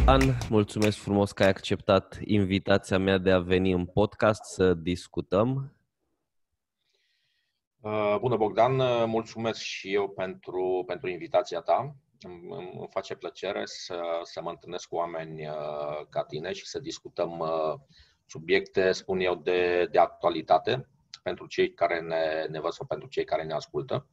An, mulțumesc frumos că ai acceptat invitația mea de a veni în podcast să discutăm. Bună, Bogdan, mulțumesc și eu pentru invitația ta. Îmi face plăcere să mă întâlnesc cu oameni ca tine și să discutăm subiecte, spun eu, de actualitate pentru cei care ne văd sau pentru cei care ne ascultă.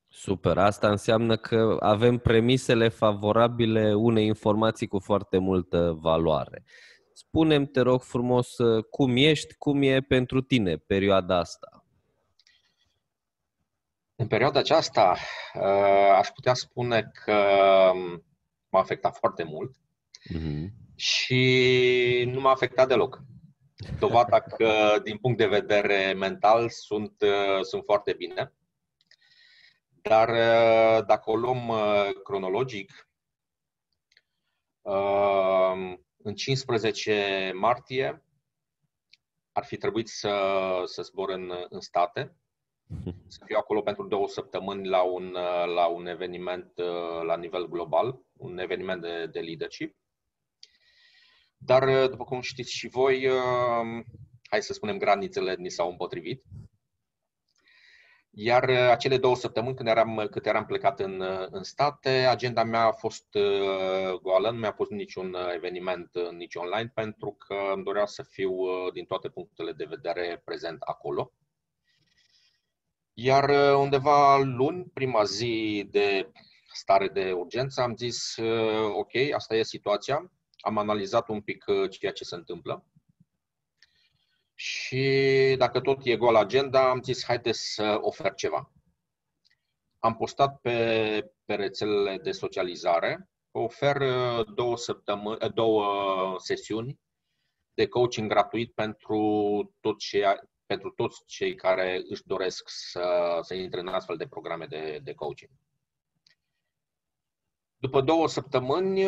Super, asta înseamnă că avem premisele favorabile unei informații cu foarte multă valoare. Spune-mi, te rog frumos, cum ești, cum e pentru tine perioada asta? În perioada aceasta aș putea spune că m-a afectat foarte mult și nu m-a afectat deloc. Dovada că, din punct de vedere mental, sunt foarte bine. Dar dacă o luăm cronologic, în 15 martie ar fi trebuit să zbor în state, să fiu acolo pentru 2 săptămâni la un eveniment la nivel global, un eveniment de leadership. Dar, după cum știți și voi, hai să spunem, granițele ni s-au împotrivit. Iar acele 2 săptămâni cât eram plecat în state, agenda mea a fost goală, nu mi-a pus niciun eveniment nici online, pentru că îmi doream să fiu din toate punctele de vedere prezent acolo. Iar undeva luni, prima zi de stare de urgență, am zis ok, asta e situația, am analizat un pic ceea ce se întâmplă. Și dacă tot e gol agenda, am zis haideți să ofer ceva. Am postat pe rețelele de socializare, ofer 2 sesiuni de coaching gratuit pentru toți cei care își doresc să intre în astfel de programe de coaching. După 2 săptămâni,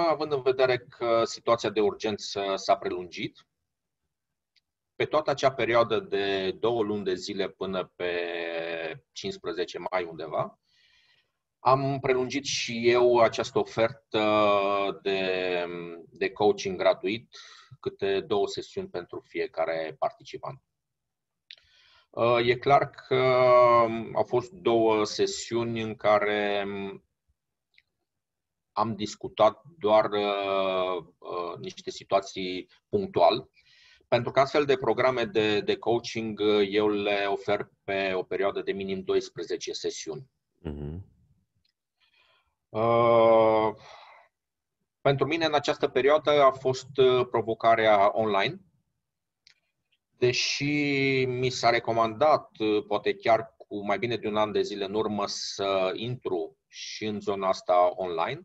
având în vedere că situația de urgență s-a prelungit, pe toată acea perioadă de 2 luni de zile până pe 15 mai undeva, am prelungit și eu această ofertă de coaching gratuit, câte 2 sesiuni pentru fiecare participant. E clar că au fost 2 sesiuni în care am discutat doar niște situații punctual, pentru că astfel de programe de coaching eu le ofer pe o perioadă de minim 12 sesiuni. Pentru mine în această perioadă a fost provocarea online, deși mi s-a recomandat, poate chiar cu mai bine de un an de zile în urmă, să intru și în zona asta online.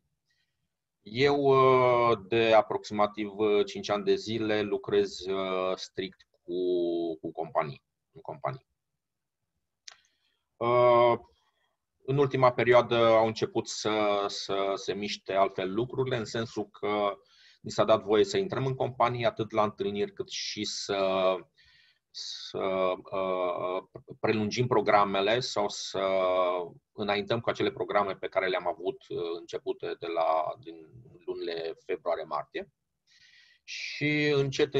Eu de aproximativ 5 ani de zile lucrez strict cu companii, în companii. În ultima perioadă au început să se miște altfel lucrurile, în sensul că ni s-a dat voie să intrăm în companii, atât la întâlniri cât și să prelungim programele sau să înaintăm cu acele programe pe care le-am avut începute din lunile februarie-martie. Și încet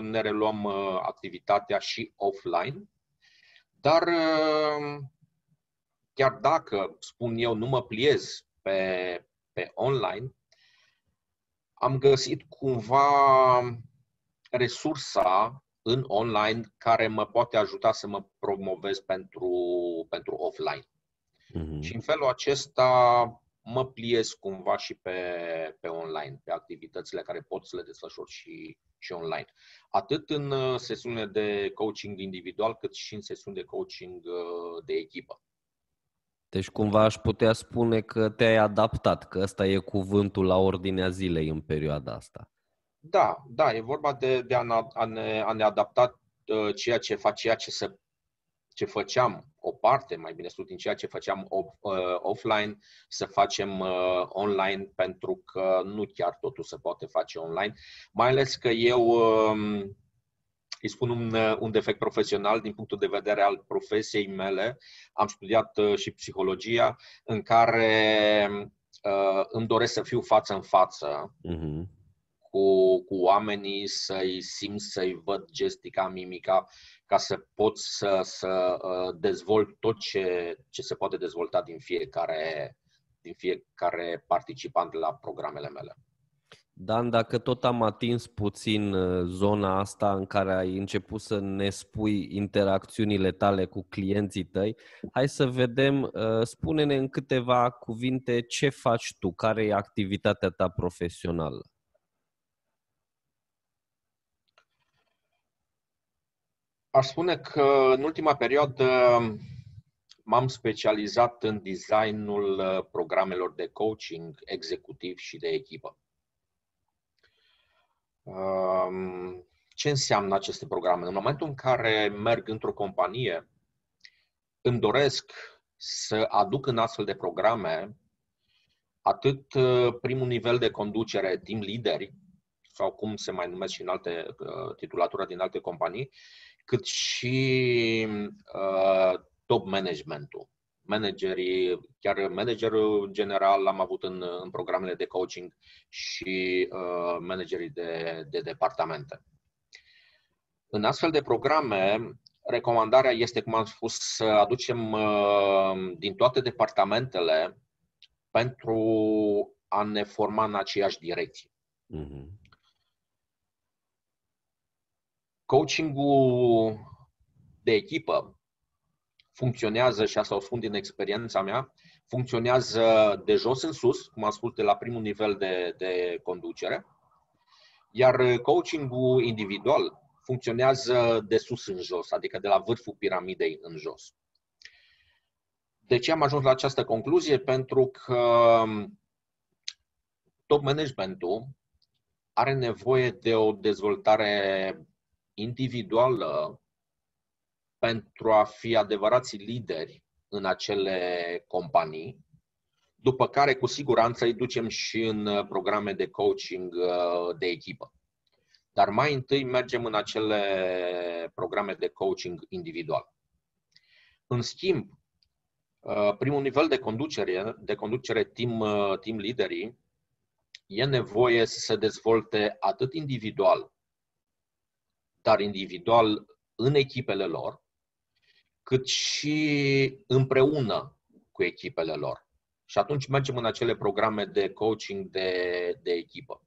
ne reluăm activitatea și offline. Dar chiar dacă, spun eu, nu mă pliez pe online, am găsit cumva resursa în online care mă poate ajuta să mă promovez pentru offline. Și în felul acesta mă pliez cumva și pe online, pe activitățile care pot să le desfășor și online. Atât în sesiunile de coaching individual, cât și în sesiuni de coaching de echipă. Deci cumva aș putea spune că te-ai adaptat, că ăsta e cuvântul la ordinea zilei în perioada asta. Da, e vorba de a ne adapta ceea ce făceam, o parte, mai bine spus, din ceea ce făceam offline, să facem online, pentru că nu chiar totul se poate face online. Mai ales că eu îi spun un defect profesional din punctul de vedere al profesiei mele. Am studiat și psihologia, în care îmi doresc să fiu față în față cu oamenii, să-i simt, să-i văd gestica, mimica, ca să pot să dezvolt tot ce se poate dezvolta din fiecare participant la programele mele. Dan, dacă tot am atins puțin zona asta în care ai început să ne spui interacțiunile tale cu clienții tăi, hai să vedem, spune-ne în câteva cuvinte ce faci tu, care e activitatea ta profesională. Aș spune că în ultima perioadă m-am specializat în designul programelor de coaching executiv și de echipă. Ce înseamnă aceste programe? În momentul în care merg într-o companie, îmi doresc să aduc în astfel de programe atât primul nivel de conducere, team leaderi, sau cum se mai numesc și în alte titulatură din alte companii, cât și top managementul. Managerii, chiar managerul general l-am avut în programele de coaching și managerii de departamente. În astfel de programe, recomandarea este, cum am spus, să aducem din toate departamentele pentru a ne forma în aceeași direcție. Coachingul de echipă funcționează, și asta o spun din experiența mea, funcționează de jos în sus, cum am spus, de la primul nivel de conducere, iar coachingul individual funcționează de sus în jos, adică de la vârful piramidei în jos. De ce am ajuns la această concluzie? Pentru că top managementul are nevoie de o dezvoltare individuală pentru a fi adevărați lideri în acele companii, după care cu siguranță îi ducem și în programe de coaching de echipă. Dar mai întâi mergem în acele programe de coaching individual. În schimb, primul nivel de conducere team leaderii, e nevoie să se dezvolte atât individual, dar individual în echipele lor, cât și împreună cu echipele lor. Și atunci mergem în acele programe de coaching de echipă.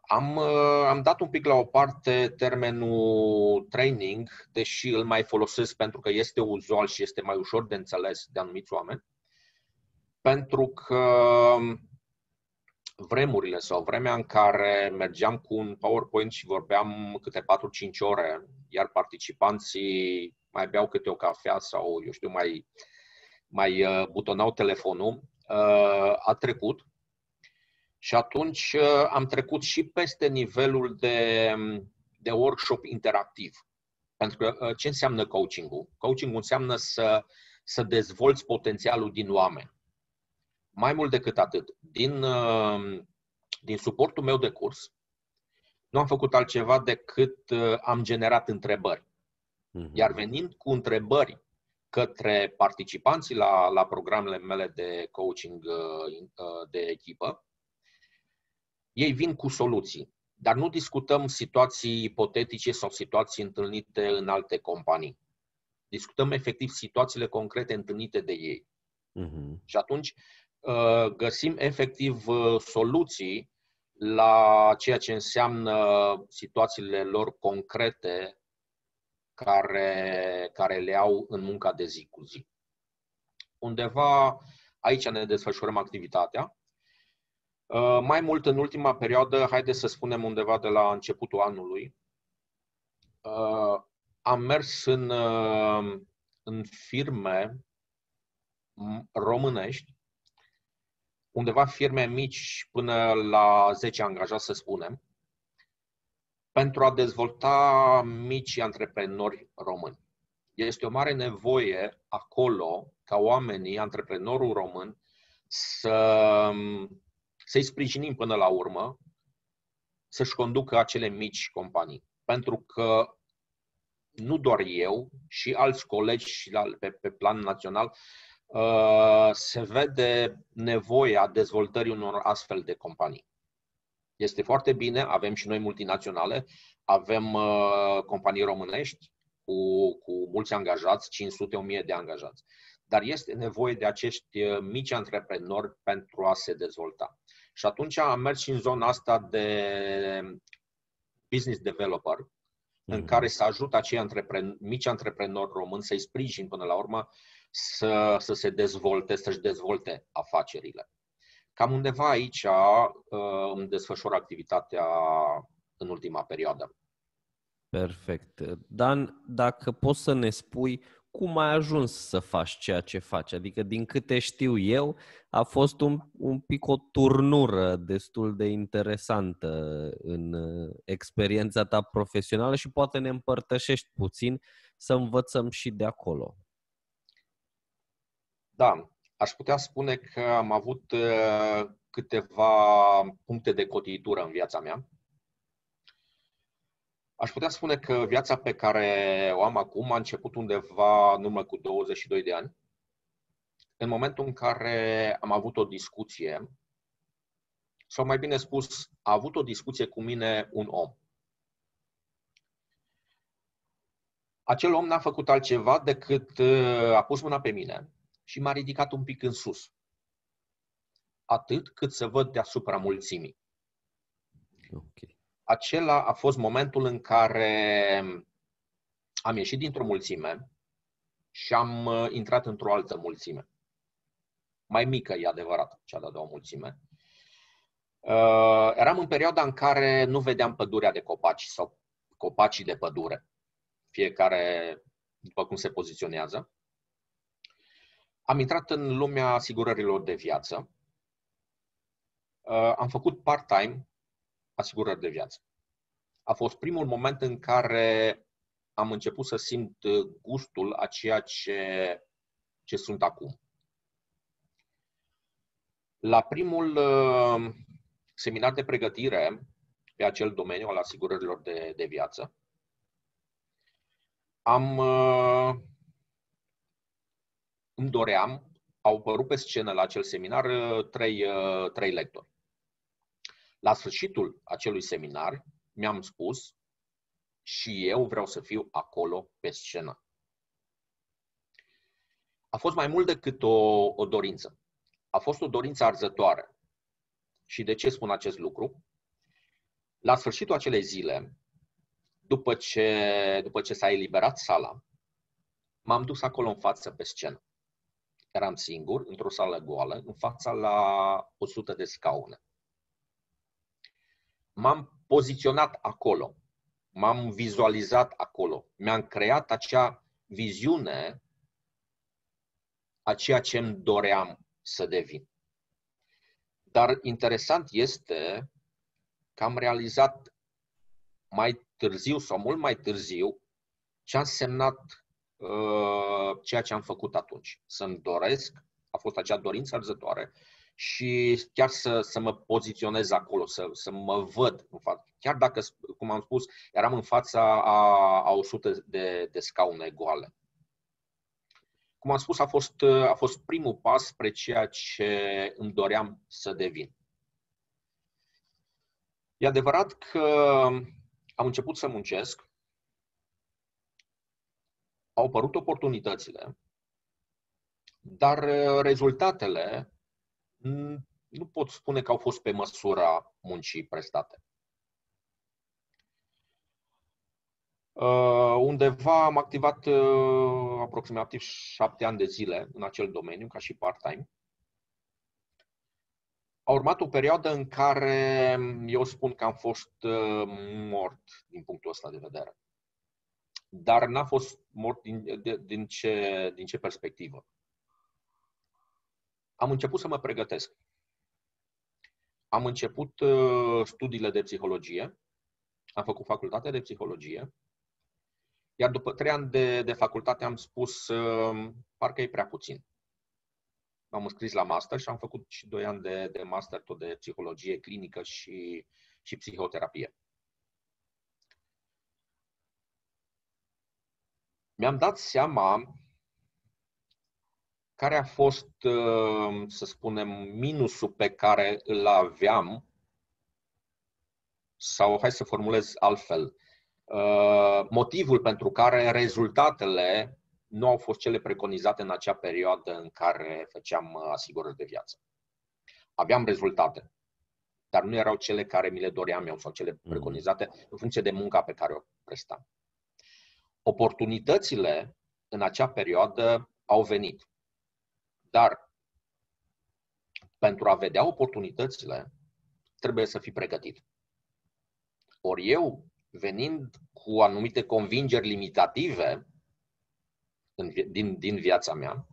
Am dat un pic la o parte termenul training, deși îl mai folosesc pentru că este uzual și este mai ușor de înțeles de anumiți oameni, pentru că vremurile sau vremea în care mergeam cu un PowerPoint și vorbeam câte 4-5 ore, iar participanții mai beau câte o cafea sau, eu știu, mai butonau telefonul, a trecut. Și atunci am trecut și peste nivelul de workshop interactiv. Pentru că ce înseamnă coaching-ul? Coaching-ul înseamnă să dezvolți potențialul din oameni. Mai mult decât atât, din suportul meu de curs, nu am făcut altceva decât am generat întrebări. Iar venind cu întrebări către participanții la programele mele de coaching de echipă, ei vin cu soluții, dar nu discutăm situații ipotetice sau situații întâlnite în alte companii. Discutăm efectiv situațiile concrete întâlnite de ei. Și atunci găsim efectiv soluții la ceea ce înseamnă situațiile lor concrete care le au în munca de zi cu zi. Undeva aici ne desfășurăm activitatea. Mai mult, în ultima perioadă, haideți să spunem undeva de la începutul anului, am mers în firme românești, undeva firme mici până la 10 angajați, să spunem, pentru a dezvolta micii antreprenori români. Este o mare nevoie acolo ca oamenii, antreprenorul român, să-i sprijinim până la urmă, să-și conducă acele mici companii. Pentru că nu doar eu, și alți colegi și pe plan național se vede nevoia dezvoltării unor astfel de companii. Este foarte bine, avem și noi multinaționale, avem companii românești cu mulți angajați, 500-1000 de angajați. Dar este nevoie de acești mici antreprenori pentru a se dezvolta. Și atunci am mers și în zona asta de business developer, în care să ajut acei mici antreprenori români să-i sprijin până la urmă să se dezvolte, să-și dezvolte afacerile. Cam undeva aici îmi desfășor activitatea în ultima perioadă. Perfect. Dan, dacă poți să ne spui cum ai ajuns să faci ceea ce faci? Adică, din câte știu eu, a fost un pic o turnură destul de interesantă în experiența ta profesională și poate ne împărtășești puțin să învățăm și de acolo. Da, aș putea spune că am avut câteva puncte de cotitură în viața mea. Aș putea spune că viața pe care o am acum a început undeva în urmă cu 22 de ani, în momentul în care am avut o discuție, sau mai bine spus, a avut o discuție cu mine un om. Acel om n-a făcut altceva decât a pus mâna pe mine și m-a ridicat un pic în sus. Atât cât să văd deasupra mulțimii. Okay. Acela a fost momentul în care am ieșit dintr-o mulțime și am intrat într-o altă mulțime. Mai mică, e adevărat, cea de-a doua mulțime. Eram în perioada în care nu vedeam pădurea de copaci sau copacii de pădure. Fiecare după cum se poziționează. Am intrat în lumea asigurărilor de viață. Am făcut part-time asigurări de viață. A fost primul moment în care am început să simt gustul a ceea ce sunt acum. La primul seminar de pregătire pe acel domeniu al asigurărilor de viață, îmi doream, au apărut pe scenă la acel seminar trei lectori. La sfârșitul acelui seminar mi-am spus și eu vreau să fiu acolo pe scenă. A fost mai mult decât o dorință. A fost o dorință arzătoare. Și de ce spun acest lucru? La sfârșitul acelei zile, după ce s-a eliberat sala, m-am dus acolo în față pe scenă. Eram singur, într-o sală goală, în fața la 100 de scaune. M-am poziționat acolo, m-am vizualizat acolo, mi-am creat acea viziune a ceea ce îmi doream să devin. Dar interesant este că am realizat mai târziu sau mult mai târziu ce a însemnat ceea ce am făcut atunci. Să-mi doresc, a fost acea dorință arzătoare și chiar să mă poziționez acolo, să mă văd în față. Chiar dacă, cum am spus, eram în fața a 100 de scaune goale. Cum am spus, a fost primul pas spre ceea ce îmi doream să devin. E adevărat că am început să muncesc, au apărut oportunitățile, dar rezultatele nu pot spune că au fost pe măsura muncii prestate. Undeva am activat aproximativ 7 ani de zile în acel domeniu, ca și part-time. A urmat o perioadă în care eu spun că am fost mort din punctul ăsta de vedere. Dar n-a fost mort din ce perspectivă. Am început să mă pregătesc. Am început studiile de psihologie, am făcut facultatea de psihologie, iar după 3 ani de facultate am spus parcă e prea puțin. M-am înscris la master și am făcut și 2 ani de master tot de psihologie clinică și psihoterapie. Mi-am dat seama care a fost, să spunem, minusul pe care îl aveam, sau hai să formulez altfel, motivul pentru care rezultatele nu au fost cele preconizate în acea perioadă în care făceam asigurări de viață. Aveam rezultate, dar nu erau cele care mi le doream eu sau cele preconizate în funcție de munca pe care o prestam. Oportunitățile în acea perioadă au venit, dar pentru a vedea oportunitățile trebuie să fii pregătit. Ori eu, venind cu anumite convingeri limitative din viața mea,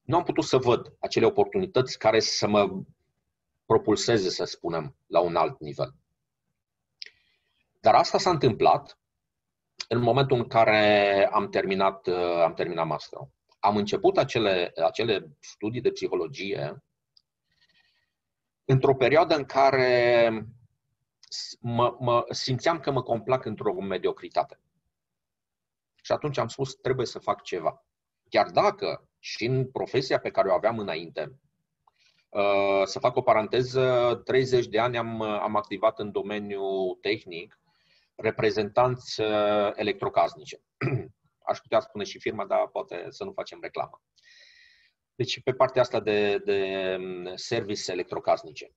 nu am putut să văd acele oportunități care să mă propulseze, să spunem, la un alt nivel. Dar asta s-a întâmplat în momentul în care am terminat masterul. Am început acele studii de psihologie într-o perioadă în care simțeam că mă complac într-o mediocritate. Și atunci am spus, trebuie să fac ceva. Chiar dacă și în profesia pe care o aveam înainte, să fac o paranteză, 30 de ani am activat în domeniul tehnic, reprezentanți electrocasnice. Aș putea spune și firma, dar poate să nu facem reclamă. Deci pe partea asta de service electrocasnice.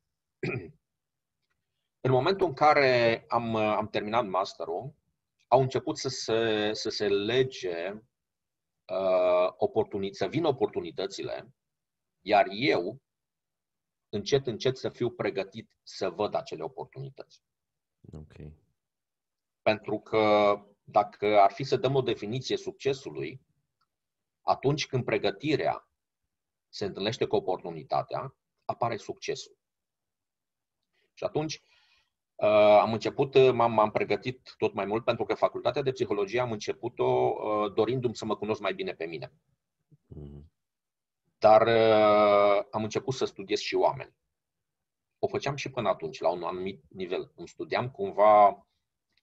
În momentul în care am terminat masterul, au început să se lege să vină oportunitățile, iar eu încet să fiu pregătit să văd acele oportunități. Okay. Pentru că dacă ar fi să dăm o definiție succesului, atunci când pregătirea se întâlnește cu oportunitatea, apare succesul. Și atunci m-am pregătit tot mai mult, pentru că facultatea de psihologie am început-o dorindu-mi să mă cunosc mai bine pe mine. Dar am început să studiez și oameni. O făceam și până atunci, la un anumit nivel. Îmi studiam cumva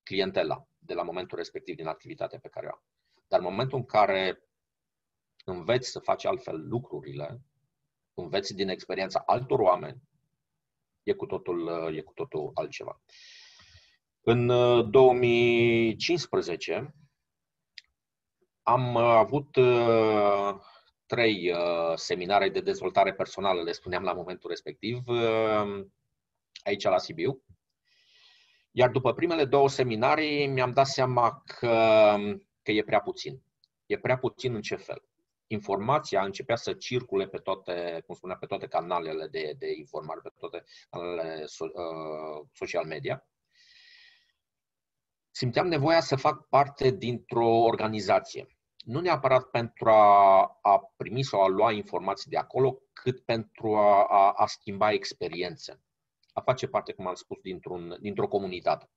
clientela de la momentul respectiv din activitatea pe care o am. Dar în momentul în care înveți să faci altfel lucrurile, înveți din experiența altor oameni, e cu totul altceva. În 2015 am avut 3 seminare de dezvoltare personală, le spuneam la momentul respectiv, aici la Sibiu. Iar după primele 2 seminarii mi-am dat seama că e prea puțin. E prea puțin în ce fel? Informația începea să circule pe toate, cum spunea, pe toate canalele de informare, pe toate canalele social media. Simțeam nevoia să fac parte dintr-o organizație. Nu neapărat pentru a primi sau a lua informații de acolo, cât pentru a schimba experiențe. A face parte, cum am spus, dintr-o comunitate.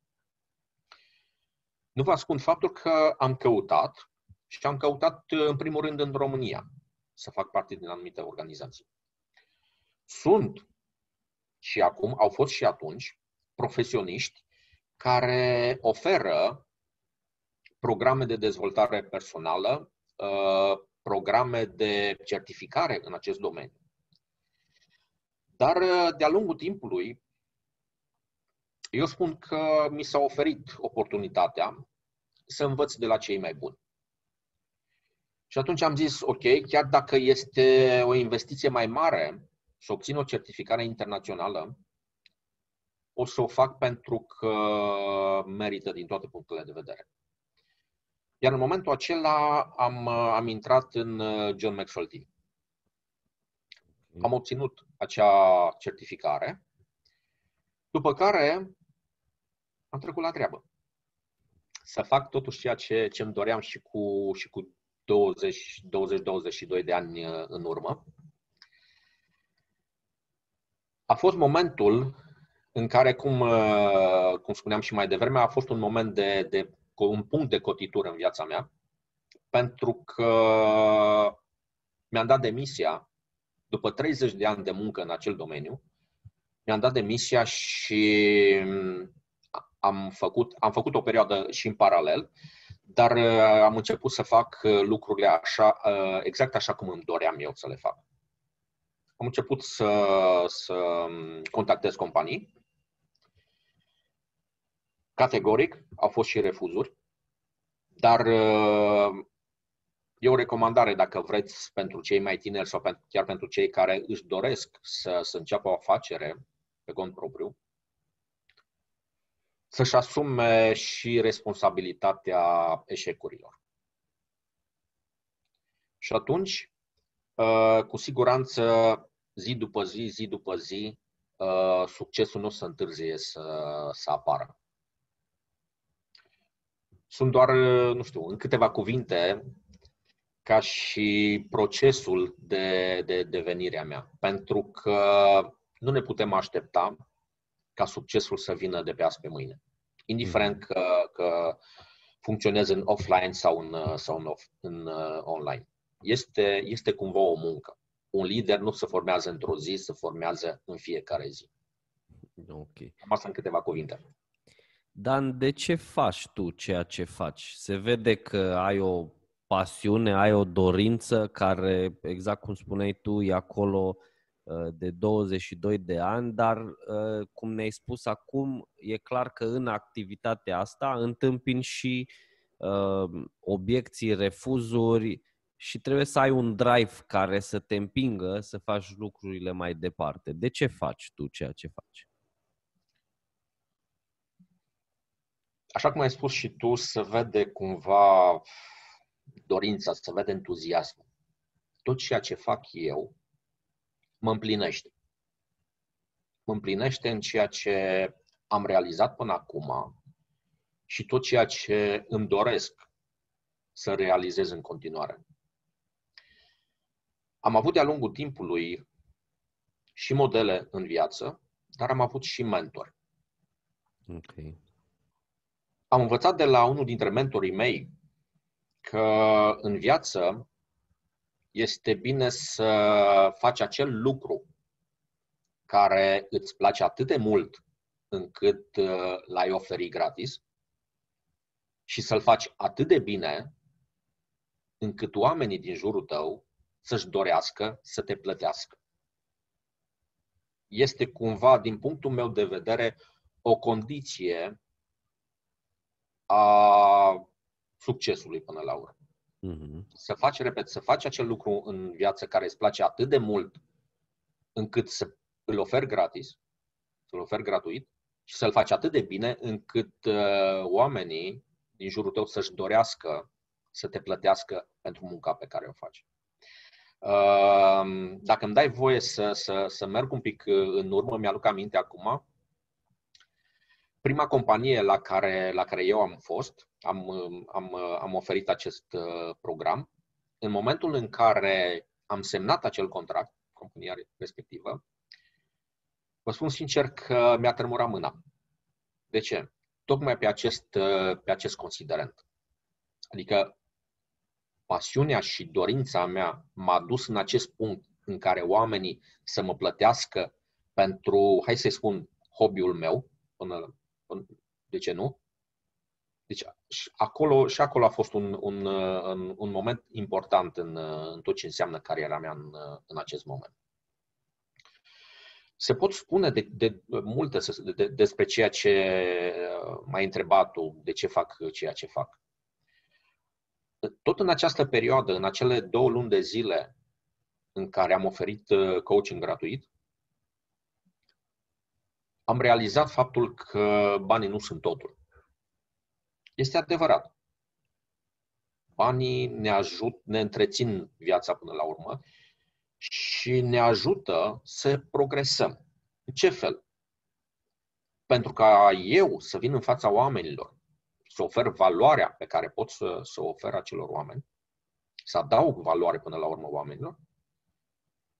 Nu vă ascund faptul că am căutat și am căutat în primul rând în România să fac parte din anumite organizații. Sunt și acum, au fost și atunci, profesioniști care oferă programe de dezvoltare personală, programe de certificare în acest domeniu. Dar de-a lungul timpului, eu spun că mi s-a oferit oportunitatea să învăț de la cei mai buni. Și atunci am zis, ok, chiar dacă este o investiție mai mare să obțin o certificare internațională, o să o fac pentru că merită din toate punctele de vedere. Iar în momentul acela am intrat în John Maxwell Team. Am obținut acea certificare, după care am trecut la treabă. Să fac totuși ceea ce îmi doream și cu 20-22 de ani în urmă. A fost momentul în care, cum spuneam și mai devreme, a fost un moment un punct de cotitură în viața mea, pentru că mi-am dat demisia după 30 de ani de muncă în acel domeniu. Mi-am dat demisia și am făcut o perioadă și în paralel, dar am început să fac lucrurile așa, exact așa cum îmi doream eu să le fac. Am început să contactez companii. Categoric, au fost și refuzuri, dar e o recomandare dacă vreți pentru cei mai tineri sau chiar pentru cei care își doresc să înceapă o afacere pe cont propriu, să-și asume și responsabilitatea eșecurilor. Și atunci, cu siguranță, zi după zi, succesul nu o să întârzie să apară. Sunt doar, nu știu, în câteva cuvinte, ca și procesul de devenire a mea. Pentru că nu ne putem aștepta ca succesul să vină de pe azi pe mâine. Indiferent că funcționezi în offline sau în online. Este cumva o muncă. Un lider nu se formează într-o zi, se formează în fiecare zi. Okay. Am asta în câteva cuvinte. Dan, de ce faci tu ceea ce faci? Se vede că ai o pasiune, ai o dorință care, exact cum spuneai tu, e acolo de 22 de ani, dar cum ne-ai spus acum, e clar că în activitatea asta întâmpini și obiecții, refuzuri și trebuie să ai un drive care să te împingă să faci lucrurile mai departe. De ce faci tu ceea ce faci? Așa cum ai spus și tu, se vede cumva dorința, se vede entuziasmul. Tot ceea ce fac eu mă împlinește. Mă împlinește în ceea ce am realizat până acum și tot ceea ce îmi doresc să realizez în continuare. Am avut de-a lungul timpului și modele în viață, dar am avut și mentori. Okay. Am învățat de la unul dintre mentorii mei că în viață este bine să faci acel lucru care îți place atât de mult încât l-ai oferit gratis și să-l faci atât de bine încât oamenii din jurul tău să-și dorească să te plătească. Este cumva, din punctul meu de vedere, o condiție a succesului până la urmă. Mm-hmm. Să faci acel lucru în viață care îți place atât de mult încât să îl oferi gratis, să-l oferi gratuit și să-l faci atât de bine încât oamenii din jurul tău să-și dorească să te plătească pentru munca pe care o faci. Dacă îmi dai voie să merg un pic în urmă, mi-aduc aminte acum, prima companie la care eu am fost, am oferit acest program. În momentul în care am semnat acel contract, compania respectivă, vă spun sincer că mi-a tremurat mâna. De ce? Tocmai pe acest considerent. Adică pasiunea și dorința mea m-a dus în acest punct în care oamenii să mă plătească pentru, hai să spun, hobby-ul meu, de ce nu? Deci acolo a fost un moment important în tot ce înseamnă cariera mea în acest moment. Se pot spune de multe despre ceea ce m-ai întrebat tu, de ce fac ceea ce fac. Tot în această perioadă, în acele 2 luni de zile în care am oferit coaching gratuit, am realizat faptul că banii nu sunt totul. Este adevărat. Banii ne întrețin viața până la urmă și ne ajută să progresăm. În ce fel? Pentru ca eu să vin în fața oamenilor, să ofer valoarea pe care pot să o ofer acelor oameni, să adaug valoare până la urmă oamenilor,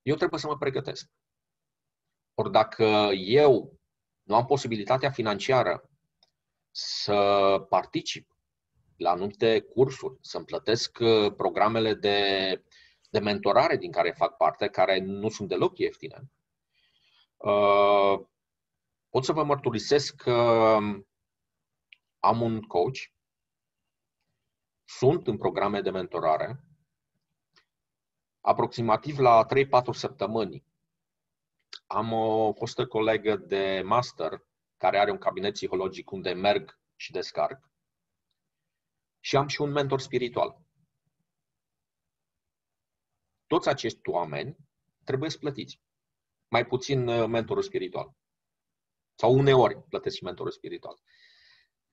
eu trebuie să mă pregătesc. Ori dacă eu nu am posibilitatea financiară să particip la anumite cursuri, să-mi plătesc programele de mentorare din care fac parte, care nu sunt deloc ieftine, pot să vă mărturisesc că am un coach sunt în programe de mentorare. Aproximativ la 3-4 săptămâni am o fostă colegă de master care are un cabinet psihologic unde merg și descarc. Și am și un mentor spiritual. Toți acești oameni trebuie plătiți. Mai puțin mentorul spiritual. Sau uneori plătesc și mentorul spiritual.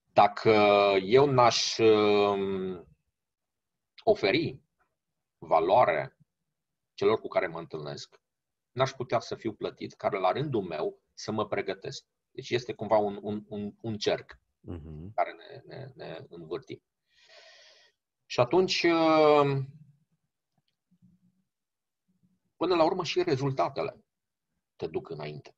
Dacă eu n-aș oferi valoare celor cu care mă întâlnesc, n-aș putea să fiu plătit, care la rândul meu să mă pregătesc. Deci este cumva un cerc care ne învârtim. Și atunci, până la urmă și rezultatele te duc înainte.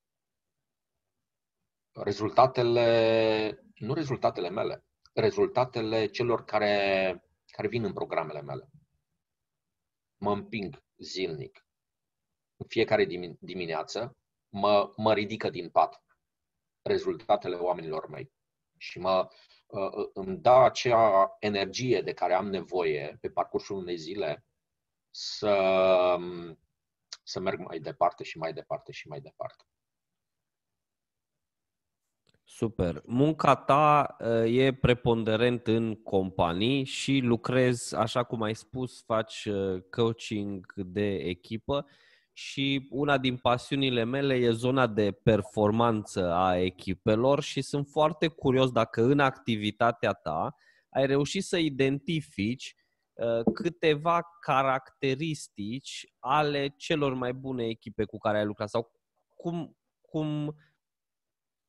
Nu rezultatele mele, rezultatele celor care vin în programele mele. Mă împing zilnic. În fiecare dimineață mă ridică din pat rezultatele oamenilor mei și îmi dă acea energie de care am nevoie pe parcursul unei zile să merg mai departe și mai departe și mai departe. Super. Munca ta e preponderent în companii și lucrezi, așa cum ai spus, faci coaching de echipă și una din pasiunile mele e zona de performanță a echipelor și sunt foarte curios dacă în activitatea ta ai reușit să identifici câteva caracteristici ale celor mai bune echipe cu care ai lucrat sau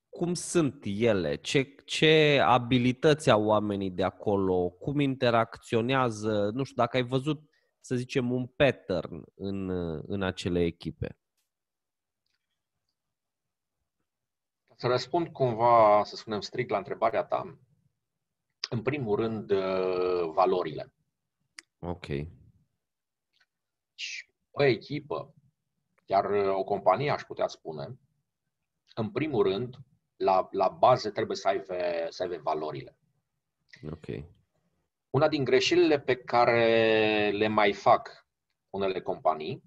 cum sunt ele, ce abilități au oamenii de acolo, cum interacționează, nu știu, dacă ai văzut, să zicem, un pattern în acele echipe. Să răspund cumva, să spunem strict la întrebarea ta, în primul rând, valorile. Ok. O echipă, chiar o companie, aș putea spune, în primul rând, la bază trebuie să aibă valorile. Ok. Una din greșelile pe care le mai fac unele companii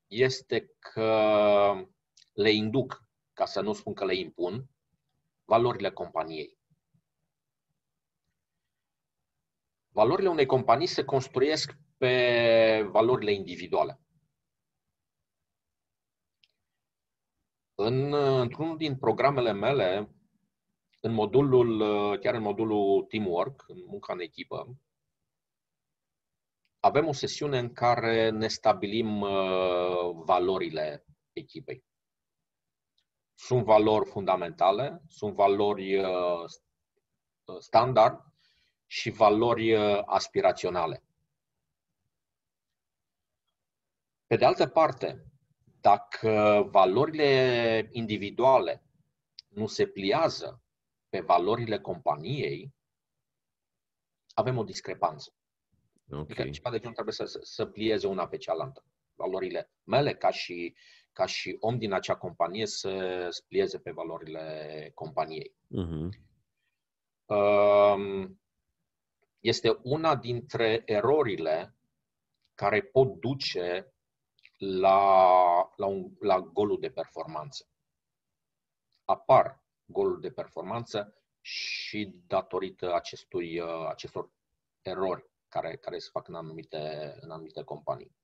este că le induc, ca să nu spun că le impun, valorile companiei. Valorile unei companii se construiesc pe valorile individuale. Într-unul din programele mele, chiar în modulul Teamwork, în munca în echipă, avem o sesiune în care ne stabilim valorile echipei. Sunt valori fundamentale, sunt valori standard și valori aspiraționale. Pe de altă parte, dacă valorile individuale nu se pliază pe valorile companiei, avem o discrepanță. Okay. Adică ceva de genul trebuie să plieze una pe cealaltă. Valorile mele ca și om din acea companie să plieze pe valorile companiei. Este una dintre erorile care pot duce la golul de performanță. Apar goluri de performanță și datorită acestor erori care se fac în anumite companii.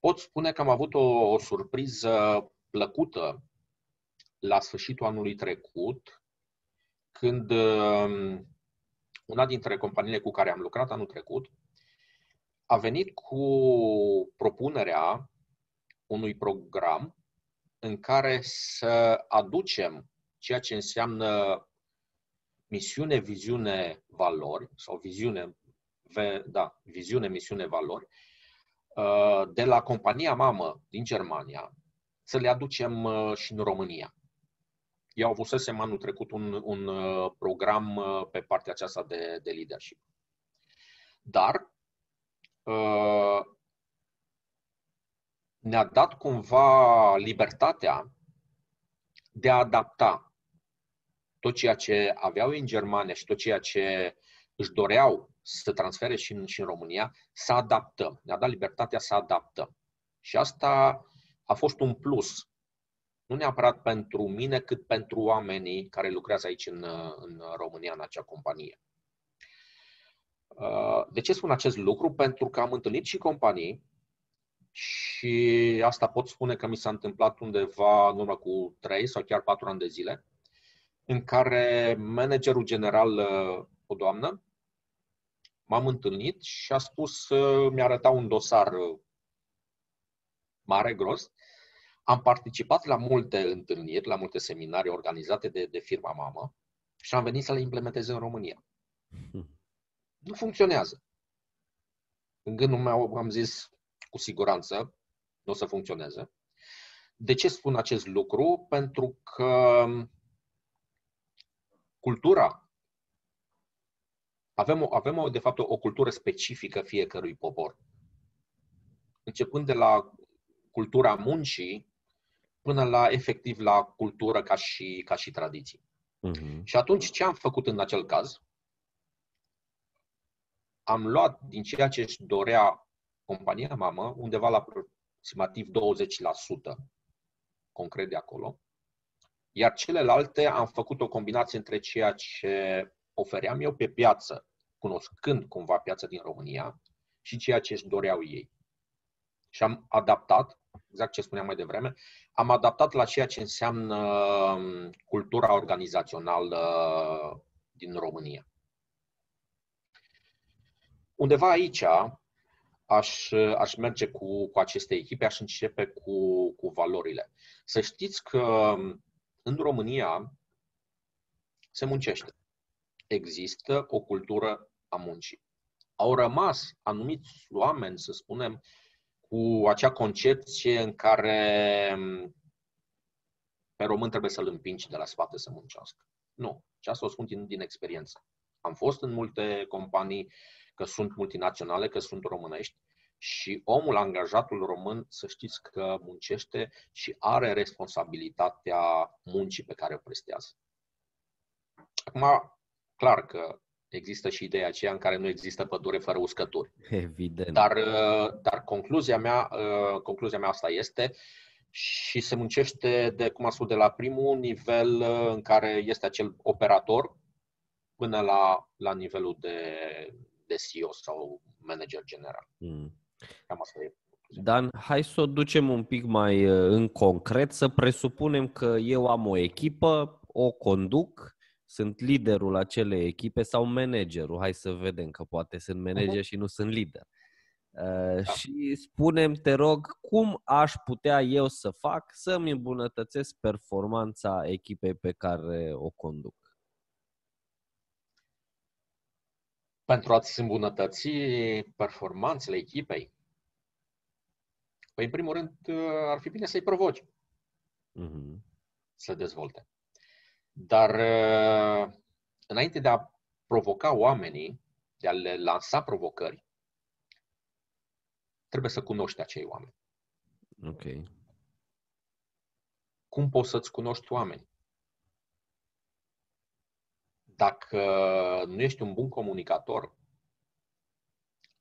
Pot spune că am avut o surpriză plăcută la sfârșitul anului trecut, când una dintre companiile cu care am lucrat anul trecut a venit cu propunerea unui program în care să aducem ceea ce înseamnă misiune, viziune, valori, sau viziune, misiune, valori, de la compania mamă din Germania, să le aducem și în România. Eu avusesem anul trecut un program pe partea aceasta de leadership. Dar ne-a dat cumva libertatea de a adapta tot ceea ce aveau în Germania și tot ceea ce își doreau să transfere și în România, să adaptăm. Ne-a dat libertatea să adaptăm. Și asta a fost un plus. Nu neapărat pentru mine, cât pentru oamenii care lucrează aici în România, în acea companie. De ce spun acest lucru? Pentru că am întâlnit și companii și asta pot spune că mi s-a întâmplat undeva în urmă cu 3 sau chiar 4 ani de zile, în care managerul general, o doamnă, m-am întâlnit și a spus, mi-a arătat un dosar mare, gros. Am participat la multe întâlniri, la multe seminarii organizate de firma mamă și am venit să le implementez în România. Nu funcționează. În gândul meu am zis, cu siguranță, nu o să funcționeze. De ce spun acest lucru? Pentru că cultura, avem de fapt o cultură specifică fiecărui popor. Începând de la cultura muncii până la efectiv la cultură ca și tradiții. Și atunci ce am făcut în acel caz? Am luat din ceea ce își dorea compania mamă, undeva la aproximativ 20%, concret de acolo, iar celelalte am făcut o combinație între ceea ce ofeream eu pe piață, cunoscând cumva piața din România, și ceea ce își doreau ei. Și am adaptat, exact ce spuneam mai devreme, am adaptat la ceea ce înseamnă cultura organizațională din România. Undeva aici aș merge cu aceste echipe, aș începe cu valorile. Să știți că în România se muncește. Există o cultură a muncii. Au rămas anumiți oameni, să spunem, cu acea concepție în care pe român trebuie să-l împingi de la spate să muncească. Nu. Și asta o spun din experiență. Am fost în multe companii, că sunt multinaționale, că sunt românești, și omul, angajatul român, să știți că muncește și are responsabilitatea muncii pe care o prestează. Acum, clar că există și ideea aceea în care nu există pădure fără uscături. Evident. Dar concluzia mea asta este, și se muncește de la primul nivel în care este acel operator până la nivelul de CEO sau manager general. Cam asta e. Dan, hai să o ducem un pic mai în concret, să presupunem că eu am o echipă, o conduc, sunt liderul acelei echipe sau managerul, hai să vedem că poate sunt manager și nu sunt lider. Da. Și spune-mi, te rog, cum aș putea eu să fac să-mi îmbunătățesc performanța echipei pe care o conduc? Pentru a-ți îmbunătăți performanțele echipei, păi, în primul rând, ar fi bine să-i provoci să dezvolte. Dar înainte de a provoca oamenii, de a le lansa provocări, trebuie să cunoști acei oameni. Ok. Cum poți să-ți cunoști oamenii? Dacă nu ești un bun comunicator,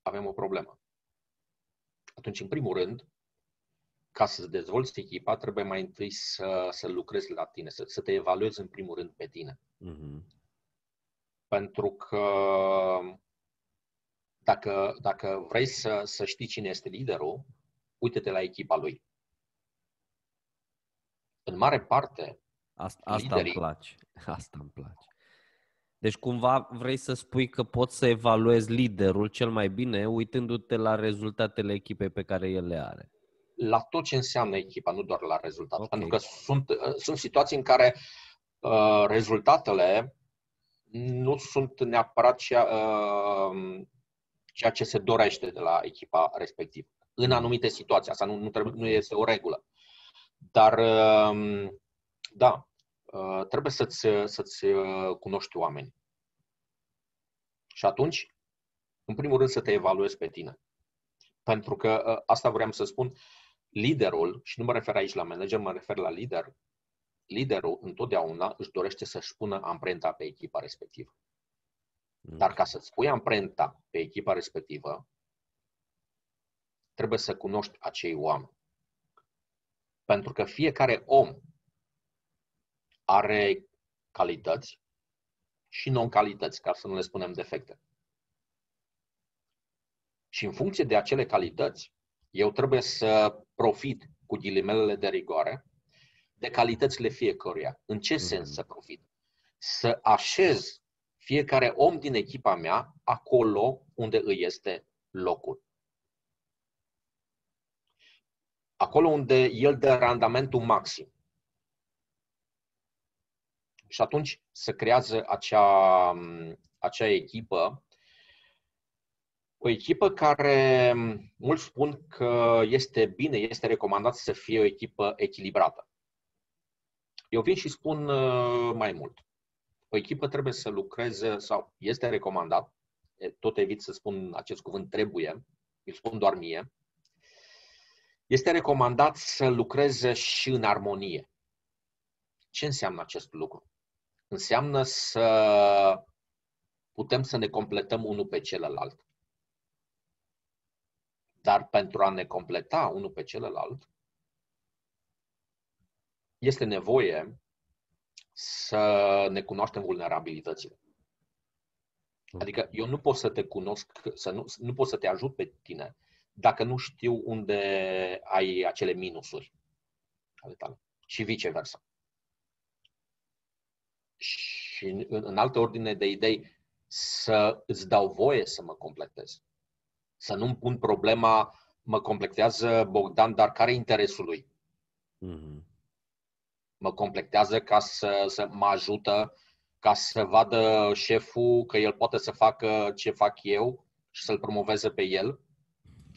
avem o problemă. Atunci, în primul rând, ca să-ți dezvolți echipa, trebuie mai întâi să lucrezi la tine, să te evaluezi în primul rând pe tine. Pentru că dacă vrei să știi cine este liderul, uite-te la echipa lui. În mare parte, Asta îmi place. Asta îmi place. Deci cumva vrei să spui că poți să evaluezi liderul cel mai bine uitându-te la rezultatele echipei pe care el le are. La tot ce înseamnă echipa, nu doar la rezultate. Okay. Pentru că sunt situații în care rezultatele nu sunt neapărat ceea ce se dorește de la echipa respectivă. În anumite situații. Asta nu este o regulă. Dar, da, trebuie să-ți cunoști oamenii. Și atunci, în primul rând, să te evaluezi pe tine. Pentru că asta vreau să spun, liderul, și nu mă refer aici la manager, mă refer la lider, liderul întotdeauna își dorește să-și pună amprenta pe echipa respectivă. Dar ca să-ți pui amprenta pe echipa respectivă, trebuie să cunoști acei oameni. Pentru că fiecare om are calități și non-calități, ca să nu le spunem defecte. Și în funcție de acele calități, eu trebuie să profit, cu ghilimelele de rigoare, de calitățile fiecăruia. În ce sens să profit? Să așez fiecare om din echipa mea acolo unde îi este locul. Acolo unde el dă randamentul maxim. Și atunci se creează acea echipă, o echipă care mulți spun că este bine, este recomandat să fie o echipă echilibrată. Eu vin și spun mai mult. O echipă trebuie să lucreze, sau este recomandat, tot evit să spun acest cuvânt trebuie, îl spun doar mie, este recomandat să lucreze și în armonie. Ce înseamnă acest lucru? Înseamnă să putem să ne completăm unul pe celălalt. Dar pentru a ne completa unul pe celălalt, este nevoie să ne cunoaștem vulnerabilitățile. Adică eu nu pot să te cunosc, nu pot să te ajut pe tine dacă nu știu unde ai acele minusuri ale tale. Și viceversa. Și în altă ordine de idei, să îți dau voie să mă completez. Să nu-mi pun problema, mă completează Bogdan, dar care e interesul lui? Mă completează ca să mă ajută, ca să vadă șeful că el poate să facă ce fac eu și să-l promoveze pe el,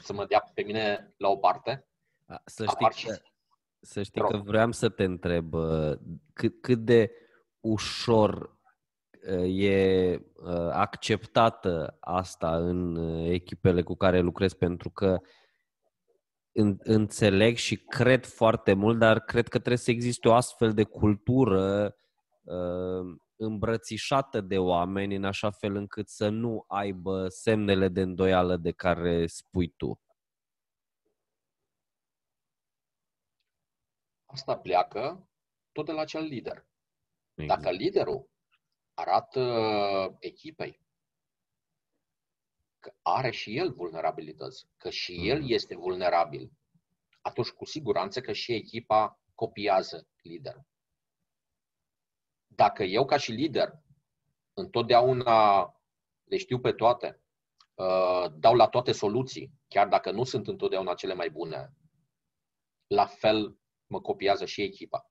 să mă dea pe mine la o parte. Să știi că vreau să te întreb cât de ușor e acceptată asta în echipele cu care lucrez, pentru că înțeleg și cred foarte mult, dar cred că trebuie să existe o astfel de cultură îmbrățișată de oameni în așa fel încât să nu aibă semnele de îndoială de care spui tu. Asta pleacă tot de la cel lider. Exact. Dacă liderul arată echipei că are și el vulnerabilități, că și el este vulnerabil, atunci cu siguranță că și echipa copiază liderul. Dacă eu ca și lider întotdeauna le știu pe toate, dau la toate soluții, chiar dacă nu sunt întotdeauna cele mai bune, la fel mă copiază și echipa.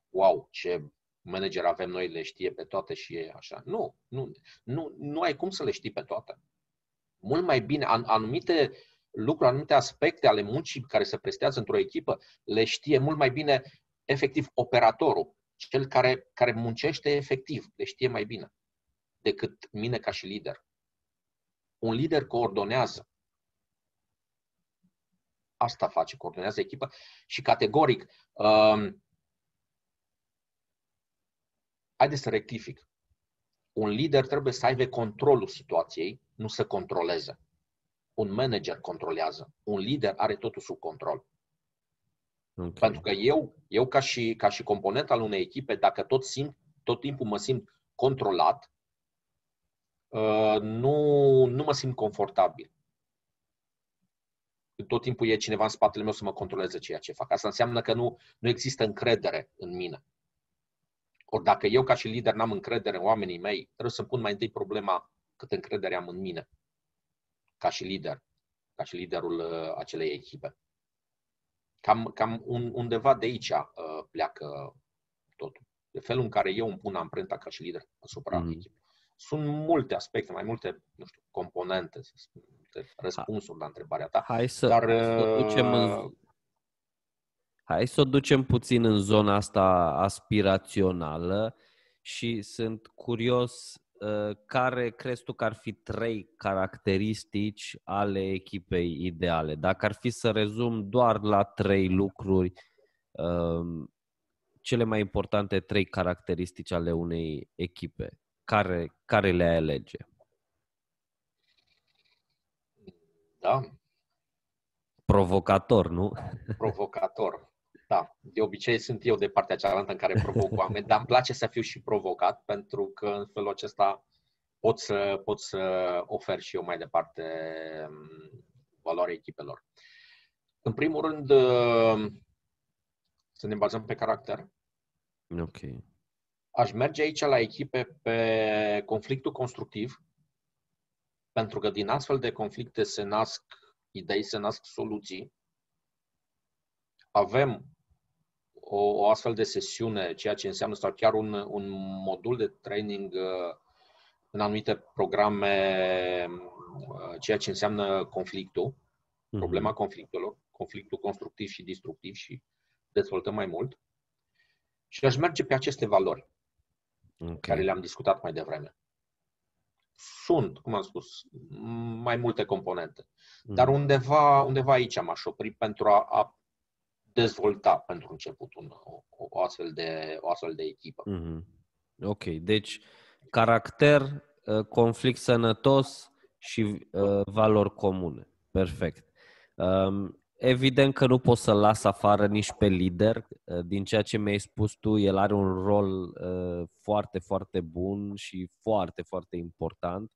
Wow, ce manager avem noi, le știe pe toate și e așa. Nu ai cum să le știi pe toate. Mult mai bine, anumite lucruri, anumite aspecte ale muncii care se prestează într-o echipă, le știe mult mai bine efectiv operatorul, cel care muncește efectiv, le știe mai bine decât mine ca și lider. Un lider coordonează. Asta face, coordonează echipa și categoric, haideți să rectific. Un lider trebuie să aibă controlul situației, nu să controleze. Un manager controlează. Un lider are totul sub control. Okay. Pentru că eu ca și component al unei echipe, dacă tot timpul mă simt controlat, nu mă simt confortabil. Tot timpul e cineva în spatele meu să mă controleze ceea ce fac. Asta înseamnă că nu există încredere în mine. Ori dacă eu ca și lider n-am încredere în oamenii mei, trebuie să pun mai întâi problema cât încredere am în mine. Ca și lider. Ca și liderul acelei echipe. Cam undeva de aici pleacă totul. De felul în care eu îmi pun amprenta ca și lider asupra echipei. Sunt multe aspecte, mai multe, nu știu, componente, răspunsuri la întrebarea ta. Hai să o ducem puțin în zona asta aspirațională și sunt curios care crezi tu că ar fi 3 caracteristici ale echipei ideale? Dacă ar fi să rezum doar la 3 lucruri, cele mai importante 3 caracteristici ale unei echipe, care le alege? Da? Provocator, nu? Provocator. Da, de obicei sunt eu de partea cealaltă în care provoc oameni, dar îmi place să fiu și provocat, pentru că în felul acesta pot să ofer și eu mai departe valoarea echipelor. În primul rând, să ne bazăm pe caracter. Ok. Aș merge aici la echipe pe conflictul constructiv, pentru că din astfel de conflicte se nasc idei, se nasc soluții. Avem o astfel de sesiune, ceea ce înseamnă, sau chiar un modul de training în anumite programe, ceea ce înseamnă conflictul, problema conflictelor, conflictul constructiv și destructiv, și dezvoltăm mai mult. Și aș merge pe aceste valori care le-am discutat mai devreme. Sunt, cum am spus, mai multe componente, dar undeva aici m-aș opri pentru a dezvolta pentru început o astfel de echipă. Ok, deci caracter, conflict sănătos și valori comune. Perfect. Evident că nu pot să-l las afară nici pe lider. Din ceea ce mi-ai spus tu, el are un rol foarte, foarte bun și foarte, foarte important.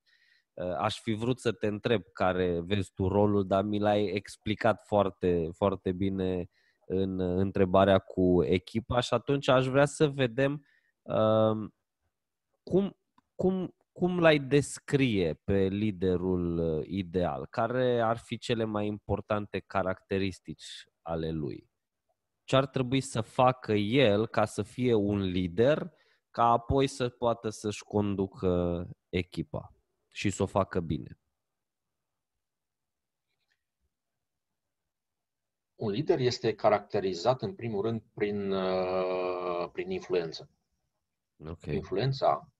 Aș fi vrut să te întreb care vezi tu rolul, dar mi l-ai explicat foarte, foarte bine în întrebarea cu echipa și atunci aș vrea să vedem cum l-ai descrie pe liderul ideal? Care ar fi cele mai importante caracteristici ale lui? Ce ar trebui să facă el ca să fie un lider, ca apoi să poată să-și conducă echipa și să o facă bine? Un lider este caracterizat, în primul rând, prin influență. Okay. Influența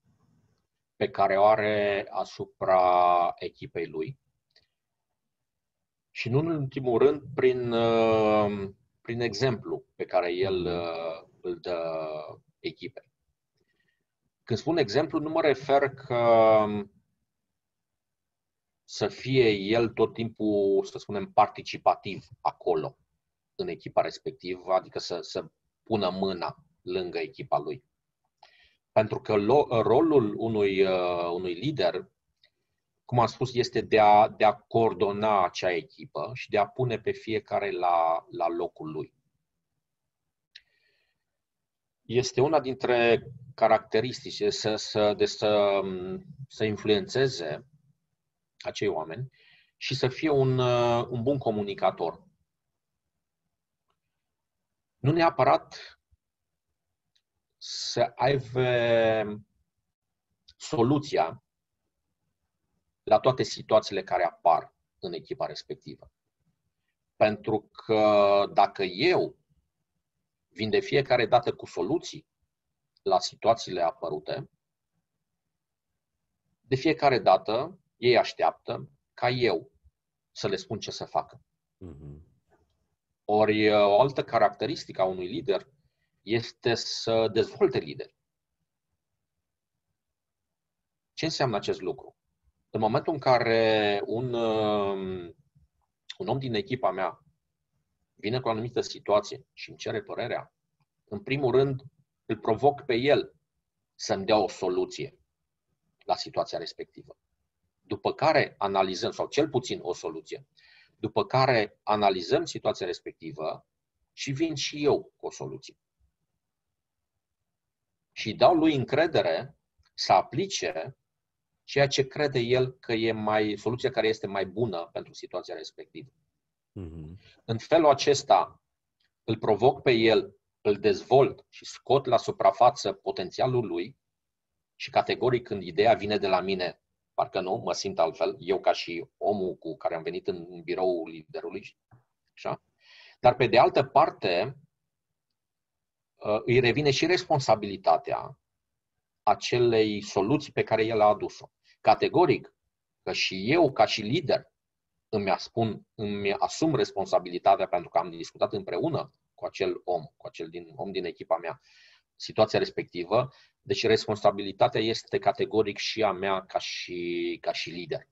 pe care o are asupra echipei lui și, nu în ultimul rând, prin exemplu pe care el îl dă echipei. Când spun exemplu, nu mă refer că să fie el tot timpul, să spunem, participativ acolo, în echipa respectivă, adică să pună mâna lângă echipa lui. Pentru că rolul unui lider, cum am spus, este de a coordona acea echipă și de a pune pe fiecare la locul lui. Este una dintre caracteristici să influențeze acei oameni și să fie un bun comunicator. Nu neapărat să aibă soluția la toate situațiile care apar în echipa respectivă. Pentru că dacă eu vin de fiecare dată cu soluții la situațiile apărute, de fiecare dată ei așteaptă ca eu să le spun ce să facă. Ori o altă caracteristică a unui lider este să dezvolte lideri. Ce înseamnă acest lucru? În momentul în care un om din echipa mea vine cu o anumită situație și îmi cere părerea, în primul rând îl provoc pe el să-mi dea o soluție la situația respectivă. După care analizăm, sau cel puțin o soluție, după care analizăm situația respectivă și vin și eu cu o soluție. Și dau lui încredere să aplice ceea ce crede el că e soluția care este mai bună pentru situația respectivă. În felul acesta îl provoc pe el, îl dezvolt și scot la suprafață potențialul lui și categoric când ideea vine de la mine, parcă nu, mă simt altfel, eu ca și omul cu care am venit în biroul liderului. Așa? Dar pe de altă parte îi revine și responsabilitatea acelei soluții pe care el a adus-o. Categoric că și eu ca și lider îmi asum responsabilitatea pentru că am discutat împreună cu acel om, om din echipa mea, situația respectivă, deci responsabilitatea este categoric și a mea ca și lider.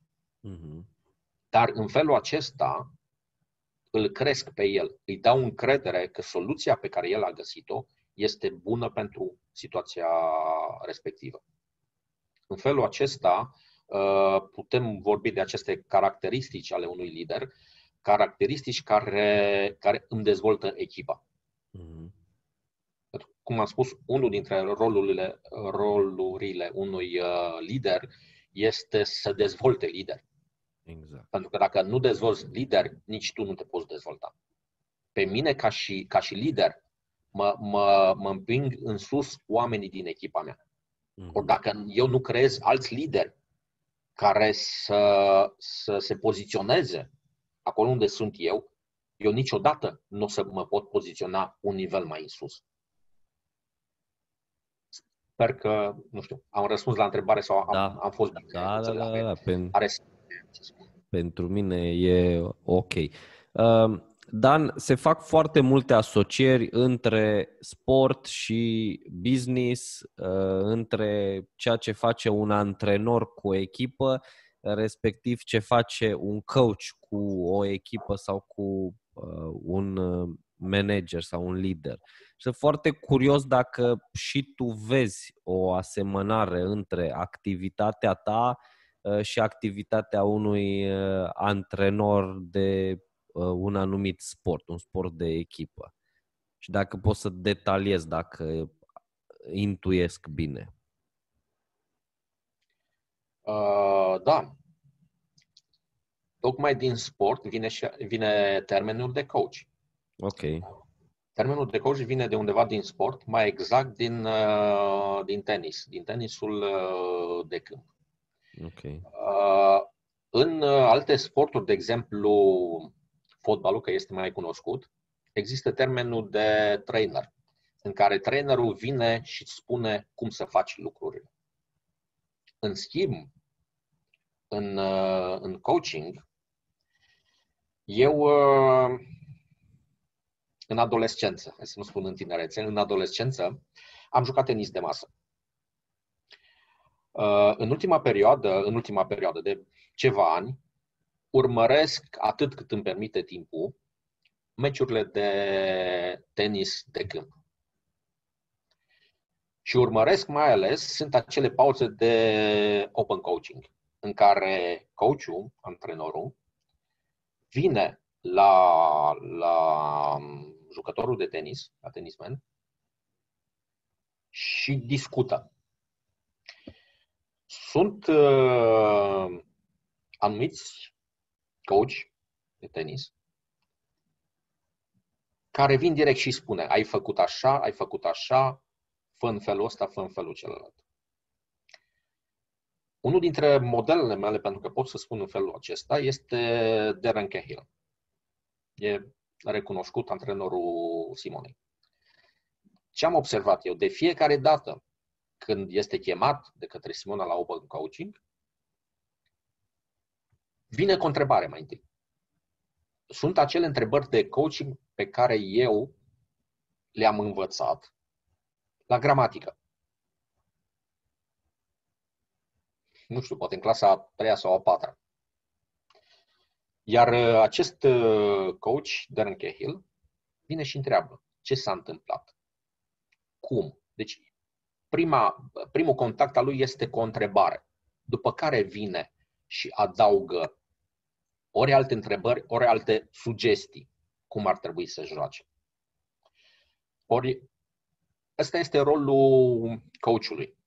Dar în felul acesta îl cresc pe el, îi dau încredere că soluția pe care el a găsit-o este bună pentru situația respectivă. În felul acesta putem vorbi de aceste caracteristici ale unui lider, caracteristici care îmi dezvoltă echipa. Cum am spus, unul dintre rolurile unui lider este să dezvolte lideri. Exact. Pentru că dacă nu dezvolți lideri, nici tu nu te poți dezvolta. Pe mine, ca și lider, mă împing în sus oamenii din echipa mea. Ori dacă eu nu creez alți lideri care să se poziționeze acolo unde sunt eu niciodată nu o să mă pot poziționa un nivel mai în sus. Sper că, nu știu, am răspuns la întrebare sau am fost bine. Da. Pentru mine e ok. Dan, se fac foarte multe asocieri între sport și business, între ceea ce face un antrenor cu o echipă, respectiv ce face un coach cu o echipă sau cu un manager sau un lider. Sunt foarte curios dacă și tu vezi o asemănare între activitatea ta și activitatea unui antrenor de un anumit sport, un sport de echipă. Și dacă poți să detaliezi, dacă intuiesc bine. Da. Tocmai din sport vine termenul de coach. Ok. Termenul de coach vine de undeva din sport, mai exact din tenis, din tenisul de câmp. Okay. În alte sporturi, de exemplu, fotbalul, că este mai cunoscut, există termenul de trainer, în care trainerul vine și îți spune cum să faci lucrurile. În schimb, în coaching, eu, în adolescență, hai să nu spun în tinerețe, în adolescență, am jucat tenis de masă. În ultima perioadă de ceva ani, urmăresc, atât cât îmi permite timpul, meciurile de tenis de câmp. Și urmăresc mai ales, sunt acele pauze de open coaching, în care coachul, antrenorul, vine la jucătorul de tenis, la tenisman, și discută. Sunt anumiți coach de tenis care vin direct și spune: ai făcut așa, fă în felul ăsta, fă în felul celălalt. Unul dintre modelele mele, pentru că pot să spun în felul acesta, este Darren Cahill. E recunoscut antrenorul Simonei. Ce am observat eu? De fiecare dată când este chemat de către Simona la open coaching, vine cu o întrebare mai întâi. Sunt acele întrebări de coaching pe care eu le-am învățat la gramatică. Nu știu, poate în clasa a 3-a sau a 4-a. Iar acest coach, Darren Cahill, vine și întreabă: ce s-a întâmplat? Cum? Deci, primul contact al lui este cu o întrebare, după care vine și adaugă ori alte întrebări, ori alte sugestii cum ar trebui să joace. Ori ăsta este rolul coachului.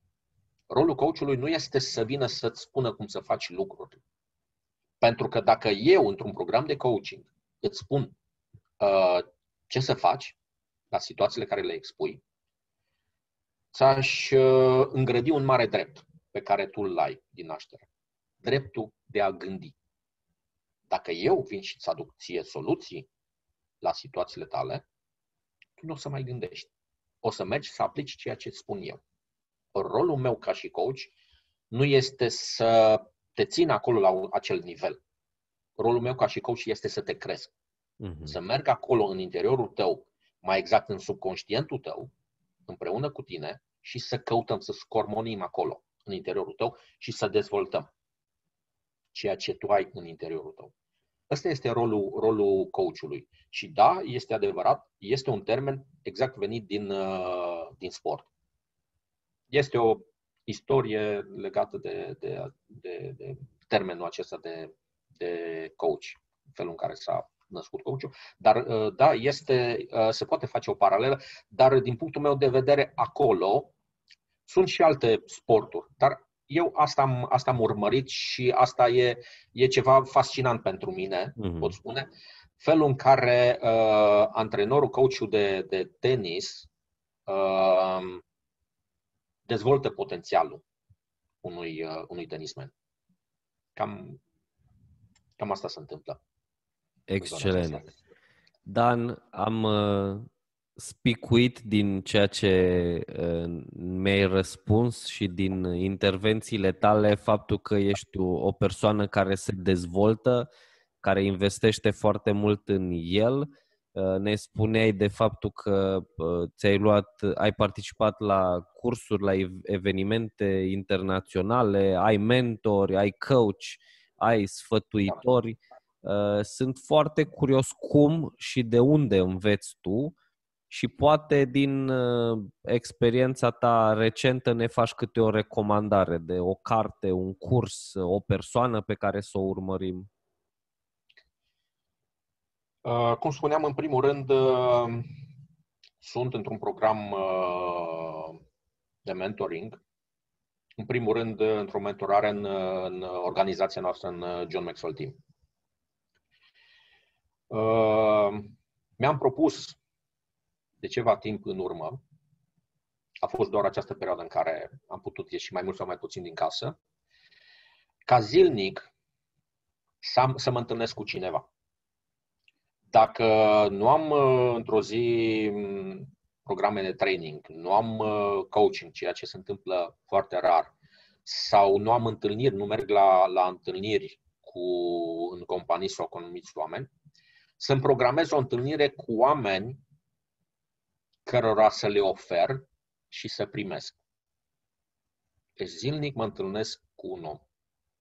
Rolul coachului nu este să vină să-ți spună cum să faci lucruri. Pentru că dacă eu, într-un program de coaching, îți spun ce să faci la situațiile care le expui, ți-aș îngrădi un mare drept pe care tu îl ai din naștere. Dreptul de a gândi. Dacă eu vin și îți aduc ție soluții la situațiile tale, tu nu o să mai gândești. O să mergi să aplici ceea ce îți spun eu. Rolul meu ca și coach nu este să te țin acolo la acel nivel. Rolul meu ca și coach este să te cresc. Să merg acolo în interiorul tău, mai exact în subconștientul tău, împreună cu tine și să căutăm, să scormonim acolo, în interiorul tău și să dezvoltăm ceea ce tu ai în interiorul tău. Ăsta este rolul coachului. Și da, este adevărat, este un termen exact venit din sport. Este o istorie legată de termenul acesta de coach, felul în care s-a născut coachul. Dar da, se poate face o paralelă, dar din punctul meu de vedere acolo sunt și alte sporturi. Dar eu asta am urmărit și asta e ceva fascinant pentru mine, pot spune. Felul în care antrenorul, coachul de tenis dezvoltă potențialul unui tenismen. Cam asta se întâmplă. Excelent. Dan, am spicuit din ceea ce mi-ai răspuns și din intervențiile tale faptul că ești o persoană care se dezvoltă, care investește foarte mult în el. Ne spuneai de faptul că ai participat la cursuri, la evenimente internaționale, ai mentori, ai coach, ai sfătuitori. Sunt foarte curios cum și de unde înveți tu și poate din experiența ta recentă ne faci câte o recomandare de o carte, un curs, o persoană pe care să o urmărim. Cum spuneam, în primul rând, sunt într-un program de mentoring. În primul rând, într-o mentorare în organizația noastră, în John Maxwell Team. Mi-am propus de ceva timp în urmă, a fost doar această perioadă în care am putut ieși mai mult sau mai puțin din casă, ca zilnic să mă întâlnesc cu cineva. Dacă nu am într-o zi programe de training, nu am coaching, ceea ce se întâmplă foarte rar, sau nu am întâlniri, nu merg la întâlniri în companii sau cu anumiți oameni, să-mi programez o întâlnire cu oameni cărora să le ofer și să primesc. Deci zilnic mă întâlnesc cu un om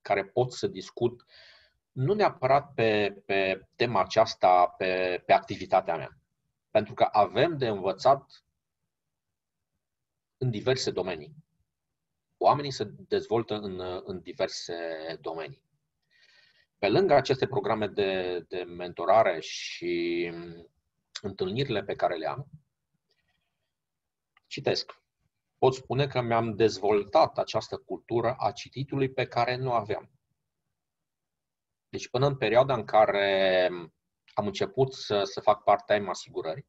care pot să discut nu neapărat pe tema aceasta, pe activitatea mea. Pentru că avem de învățat în diverse domenii. Oamenii se dezvoltă în diverse domenii. Pe lângă aceste programe de mentorare și întâlnirile pe care le am, citesc. Pot spune că mi-am dezvoltat această cultură a cititului pe care nu aveam. Deci până în perioada în care am început să fac part-time asigurări,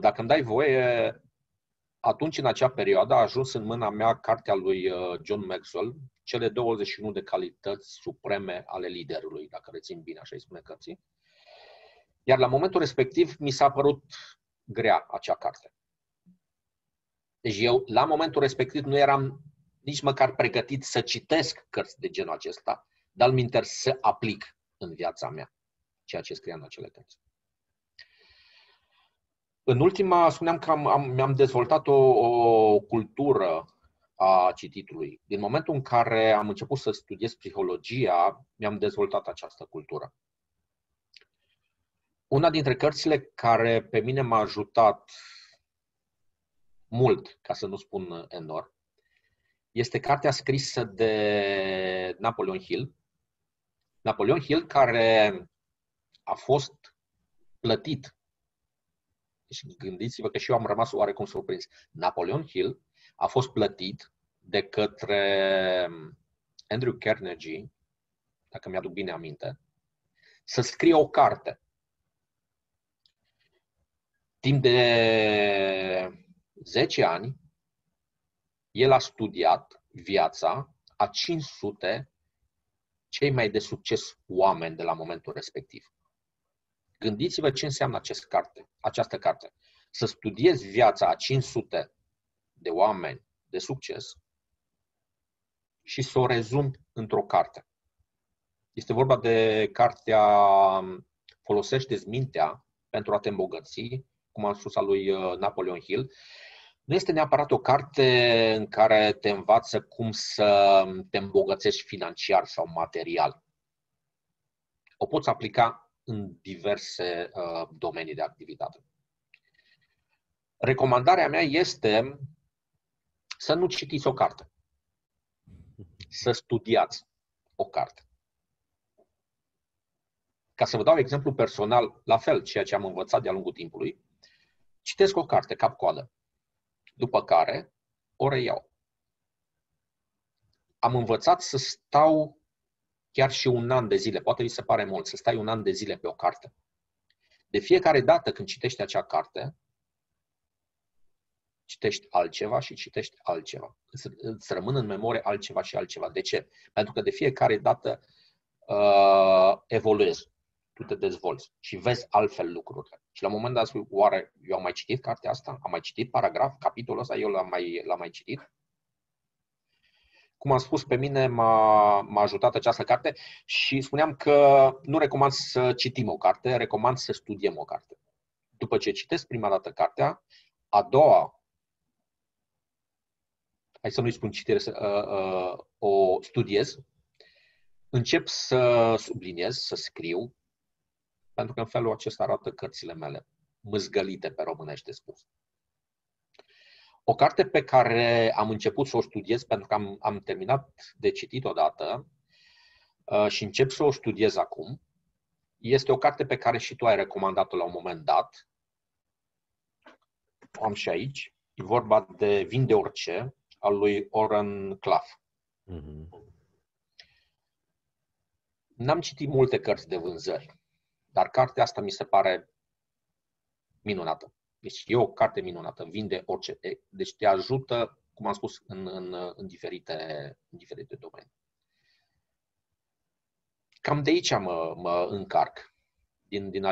dacă îmi dai voie, atunci în acea perioadă a ajuns în mâna mea cartea lui John Maxwell, Cele 21 de calități supreme ale liderului, dacă rețin bine, așa îi spune cărții. Iar la momentul respectiv mi s-a părut grea acea carte. Deci eu, la momentul respectiv, nu eram nici măcar pregătit să citesc cărți de genul acesta, dar îmi să aplic în viața mea ceea ce scria în acele cărți. În ultima, spuneam că mi-am dezvoltat o cultură a cititului. Din momentul în care am început să studiez psihologia, mi-am dezvoltat această cultură. Una dintre cărțile care pe mine m-a ajutat mult, ca să nu spun enorm, este cartea scrisă de Napoleon Hill. Napoleon Hill, care a fost plătit. Deci gândiți-vă că și eu am rămas oarecum surprins. Napoleon Hill a fost plătit de către Andrew Carnegie, dacă mi-aduc bine aminte, să scrie o carte. Timp de 10 ani, el a studiat viața a 500 cei mai de succes oameni de la momentul respectiv. Gândiți-vă ce înseamnă această carte. Să studiezi viața a 500 de oameni de succes și să o rezumi într-o carte. Este vorba de cartea Folosește-ți mintea pentru a te îmbogăți cum am spus, al lui Napoleon Hill, nu este neapărat o carte în care te învață cum să te îmbogățești financiar sau material. O poți aplica în diverse domenii de activitate. Recomandarea mea este să nu citiți o carte, să studiați o carte. Ca să vă dau exemplu personal, la fel, ceea ce am învățat de-a lungul timpului, citesc o carte cap-coadă, după care o reiau. Am învățat să stau chiar și un an de zile, poate vi se pare mult, să stai un an de zile pe o carte. De fiecare dată când citești acea carte, citești altceva și citești altceva. Îți rămân în memorie altceva și altceva. De ce? Pentru că de fiecare dată evoluezi, tu te dezvolți și vezi altfel lucrurile. Și la un moment dat spui, oare eu am mai citit cartea asta? Am mai citit paragraf? Capitolul ăsta eu l-am mai citit? Cum am spus, pe mine m-a ajutat această carte și spuneam că nu recomand să citim o carte, recomand să studiem o carte. După ce citesc prima dată cartea, a doua, hai să nu-i spun citire, o studiez, încep să subliniez, să scriu, pentru că în felul acesta arată cărțile mele, mâzgălite pe românește spus. O carte pe care am început să o studiez, pentru că am terminat de citit odată și încep să o studiez acum, este o carte pe care și tu ai recomandat-o la un moment dat. O am și aici. E vorba de Vin de orice, al lui Oren Klaff. N-am citit multe cărți de vânzări, dar cartea asta mi se pare minunată. Deci e o carte minunată, vinde orice. Deci te ajută, cum am spus, în diferite domenii. Cam de aici mă încarc, din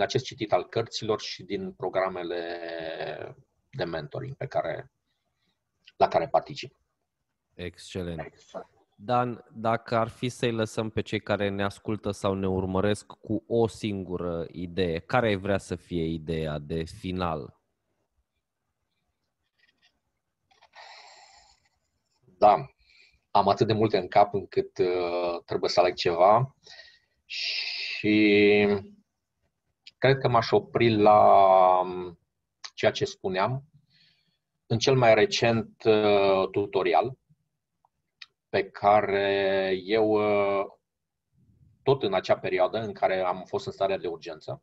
acest citit al cărților și din programele de mentoring la care particip. Excelent. Dan, dacă ar fi să-i lăsăm pe cei care ne ascultă sau ne urmăresc cu o singură idee, care ai vrea să fie ideea de final? Da, am atât de multe în cap încât trebuie să aleg ceva și cred că m-aș opri la ceea ce spuneam în cel mai recent tutorial pe care eu, tot în acea perioadă în care am fost în stare de urgență,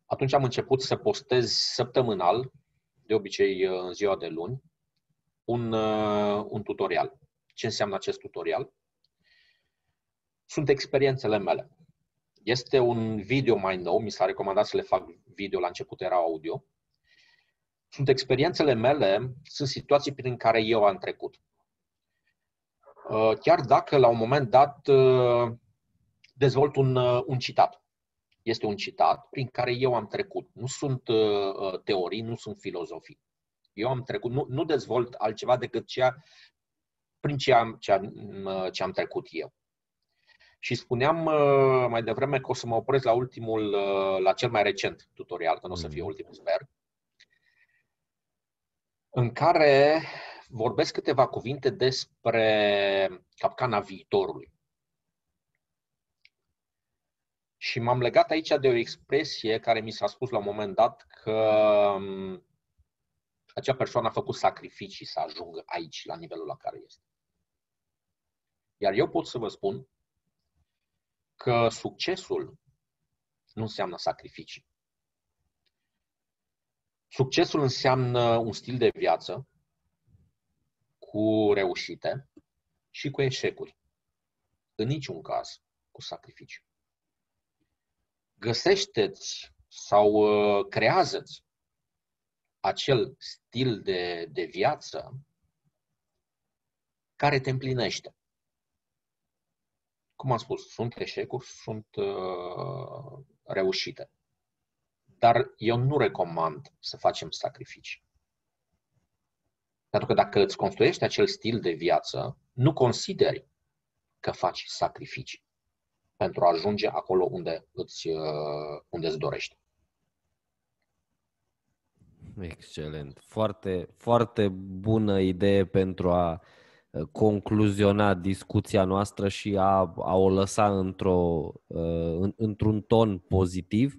atunci am început să postez săptămânal, de obicei în ziua de luni, un tutorial. Ce înseamnă acest tutorial? Sunt experiențele mele. Este un video mai nou, mi s-a recomandat să le fac video, la început era audio. Sunt experiențele mele, sunt situații prin care eu am trecut. Chiar dacă la un moment dat dezvolt un citat. Este un citat prin care eu am trecut. Nu sunt teorii, nu sunt filozofii. Eu am trecut, nu dezvolt altceva decât prin ce am trecut eu. Și spuneam mai devreme că o să mă opresc la cel mai recent tutorial, că nu o să fie ultimul, sper, în care vorbesc câteva cuvinte despre capcana viitorului. Și m-am legat aici de o expresie care mi s-a spus la un moment dat că acea persoană a făcut sacrificii să ajungă aici, la nivelul la care este. Iar eu pot să vă spun că succesul nu înseamnă sacrificii. Succesul înseamnă un stil de viață cu reușite și cu eșecuri. În niciun caz cu sacrificiu. Găsește-ți sau creează-ți acel stil de viață care te împlinește. Cum am spus, sunt eșecuri, sunt reușite. Dar eu nu recomand să facem sacrificii. Pentru că dacă îți construiești acel stil de viață, nu consideri că faci sacrificii. pentru a ajunge acolo unde îți dorești. Excelent. Foarte, foarte bună idee pentru a concluziona discuția noastră și a o lăsa într-un ton pozitiv.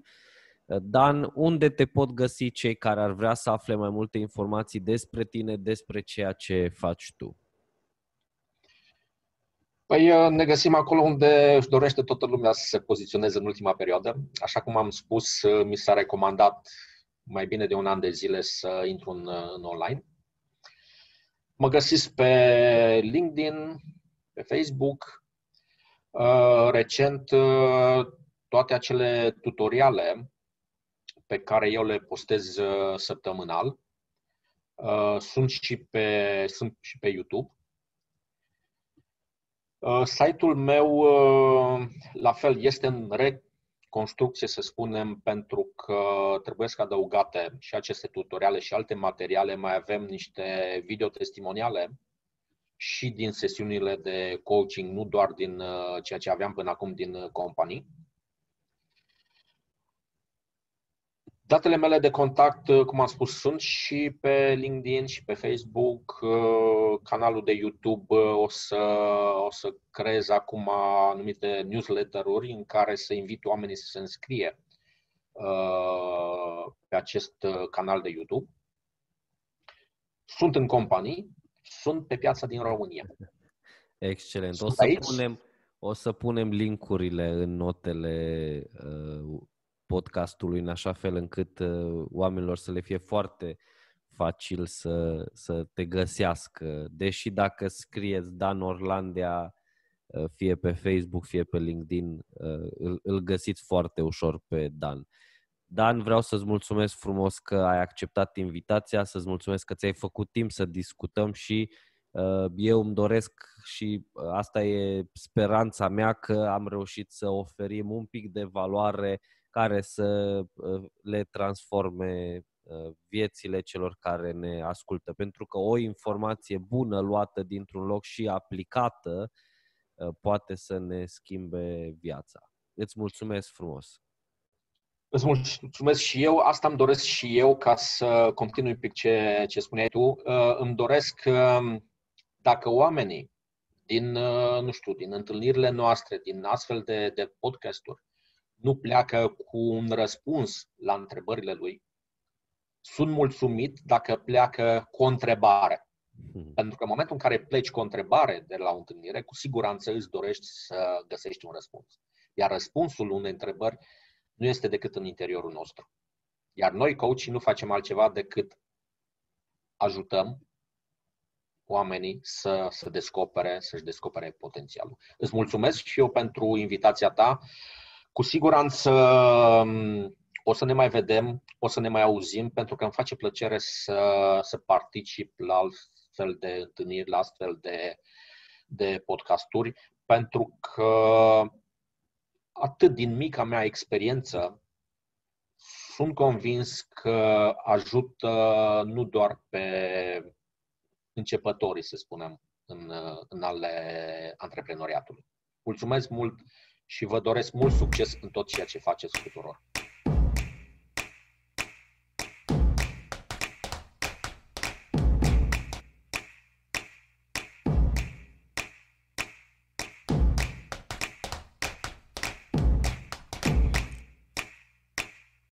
Dan, unde te pot găsi cei care ar vrea să afle mai multe informații despre tine, despre ceea ce faci tu? Păi ne găsim acolo unde își dorește toată lumea să se poziționeze în ultima perioadă. Așa cum am spus, mi s-a recomandat mai bine de un an de zile să intru în online. Mă găsiți pe LinkedIn, pe Facebook. Recent, toate acele tutoriale pe care eu le postez săptămânal sunt și pe YouTube. Site-ul meu, la fel, este în reconstrucție, să spunem, pentru că trebuie să adăugate și aceste tutoriale și alte materiale. Mai avem niște videotestimoniale și din sesiunile de coaching, nu doar din ceea ce aveam până acum din companii. Datele mele de contact, cum am spus, sunt și pe LinkedIn și pe Facebook. Canalul de YouTube o să creez acum anumite newsletter-uri în care să invit oamenii să se înscrie pe acest canal de YouTube. Sunt în companii, sunt pe piața din România. Excelent. Sunt O să punem link-urile în notele podcastului în așa fel încât oamenilor să le fie foarte facil să te găsească. Deși dacă scrieți Dan Orlandia fie pe Facebook, fie pe LinkedIn, îl găsiți foarte ușor pe Dan. Dan, vreau să-ți mulțumesc frumos că ai acceptat invitația, să-ți mulțumesc că ți-ai făcut timp să discutăm și eu îmi doresc și asta e speranța mea că am reușit să oferim un pic de valoare care să le transforme viețile celor care ne ascultă. Pentru că o informație bună luată dintr-un loc și aplicată poate să ne schimbe viața. Îți mulțumesc frumos! Îți mulțumesc și eu. Asta îmi doresc și eu, ca să continui pe ce spuneai tu. Îmi doresc, dacă oamenii din întâlnirile noastre, din astfel de podcasturi, nu pleacă cu un răspuns la întrebările lui, sunt mulțumit dacă pleacă cu o întrebare. Pentru că în momentul în care pleci cu o întrebare de la o întâlnire, cu siguranță îți dorești să găsești un răspuns. Iar răspunsul unei întrebări nu este decât în interiorul nostru. Iar noi, coachii, nu facem altceva decât ajutăm oamenii să-și descopere potențialul. Îți mulțumesc și eu pentru invitația ta. Cu siguranță o să ne mai vedem, o să ne mai auzim, pentru că îmi face plăcere să particip la astfel de întâlniri, la astfel de podcasturi, pentru că atât din mica mea experiență sunt convins că ajută nu doar pe începătorii, să spunem, în ale antreprenoriatului. Mulțumesc mult și vă doresc mult succes în tot ceea ce faceți tuturor.